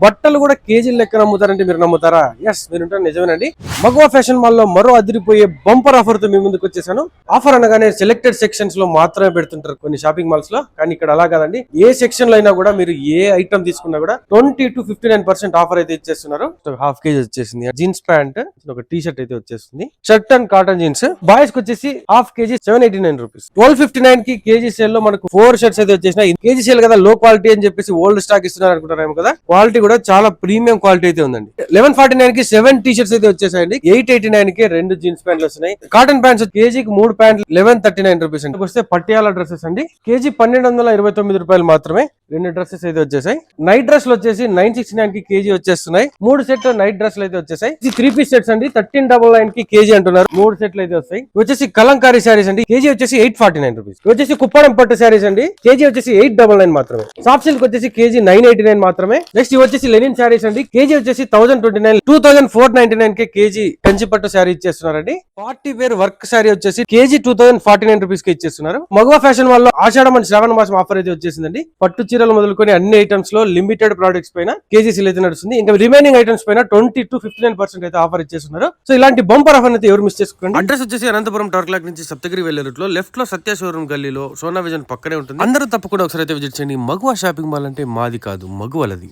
బట్టలు కూడా కేజీల లెక్కన అమ్ముతారంటే మీరు నమ్ముతారా? ఎస్, మీరు నిజమేనండి. మగవా ఫ్యాషన్ మాల్ లో మరో అదిరిపోయే బంపర్ ఆఫర్ తో మీ ముందుకు వచ్చేసాను. ఆఫర్ అనగానే సెలెక్టెడ్ సెక్షన్స్ లో మాత్రమే పెడుతుంటారు కొన్ని షాపింగ్ మాల్స్ లో, కానీ ఇక్కడ అలా కాదండి. ఏ సెక్షన్ లో అయినా కూడా మీరు ఏ ఐటమ్ తీసుకున్నా కూడా 20 to 59% ఆఫర్ అయితే ఇచ్చేస్తున్నారు. హాఫ్ కేజీ వచ్చేసింది జీన్స్ ప్యాంట్, ఒక టీ షర్ట్ అయితే వచ్చేస్తుంది. Shirt and cotton jeans boys కి వచ్చేసి హాఫ్ కేజీ 789 రూపీస్. 1259 కి కేజీ సేల్ లో మనకు 4 షర్ట్స్ అయితే వచ్చేసినాయి. కేజీ సేల్ కదా, లో క్వాలిటీ అని చెప్పేసి ఓల్డ్ స్టాక్ ఇస్తున్నారు అనుకుంటారేమో కదా, క్వాలిటీ కూడా చాలా ప్రీమియం క్వాలిటీ అయితే ఉందండి. 1149 కి 7 టీ షర్ట్స్ అయితే వచ్చేసాయండి. 889 కి 2 జీన్స్ ప్యాంట్లు వస్తున్నాయి. కాటన్ ప్యాంట్స్ కేజీకి 3 ప్యాంట్లు 1139 రూపీస్ అండి. వస్తే పటియాలా డ్రెస్సెస్ అండి, కేజీ 1229 రూపాయలు మాత్రమే. 2 డ్రెస్సెస్ అయితే వచ్చేసాయి. నైట్ డ్రెస్లు వచ్చేసి 969 కి కేజీ వచ్చేస్తున్నాయి. 3 సెట్ నైట్ డ్రెస్లు అయితే వచ్చేసాయి. 3 పీస్ సెట్స్ అండి 1399 కి కేజీ అంటున్నారు. 3 సెట్లు అయితే వస్తాయి. వచ్చేసి కలంకారీ శారీస్ అండి, కేజీ వచ్చేసి 849 రూపీస్. వచ్చేసి కుప్పడం పట్టు శారీస్ అండి, కేజీ వచ్చేసి 899 మాత్రమే. సాఫ్ట్ సిల్క్ వచ్చేసి కేజీ 989 మాత్రమే. నెక్స్ట్ ఇవి వచ్చేసి లెనిన్ శారీస్ అండి, కేజీ వచ్చేసి 1029, 2499 కి కేజీ కంచి పట్టు శారీ ఇచ్చేస్తున్నారండి. పార్టీ వేర్ వర్క్ శారీ వచ్చేసి కేజీ 2049 రూపీస్ కి ఇచ్చేస్తున్నారు. మగవా ఫ్యాషన్ వాళ్ళు ఆషాఢం అండ్ శ్రావణ మాసం ఆఫర్ అయితే వచ్చేసిందండి. పట్టు చీరలు మొదలుకొని అన్ని ఐటమ్స్ లో లిమిటెడ్ ప్రొడక్ట్స్ పైన కేజీ సేల్ అయితే నడుస్తుంది. ఇంకా రిమైనింగ్ ఐటమ్స్ పైన 20 to 59% అయితే ఆఫర్ ఇచ్చేస్తున్నారు. సో ఇలాంటి బంపర్ ఆఫర్ అయితే ఎవరు మిస్ చేసుకోండి. అడ్రస్ వచ్చేసి అనంతపురం టవర్ క్లాక్ నుంచి సప్తగిరి వెళ్లే రూట్ లో లెఫ్ట్ లో సత్య షోరూమ్ గల్లీలో సోనా విజన్ పక్కనే ఉంటుంది. అందరూ తప్పకుండా ఒకసారి అయితే విజిట్ చేయండి. మగవా షాపింగ్ మాల్ అంటే మాది కాదు, మగువలది.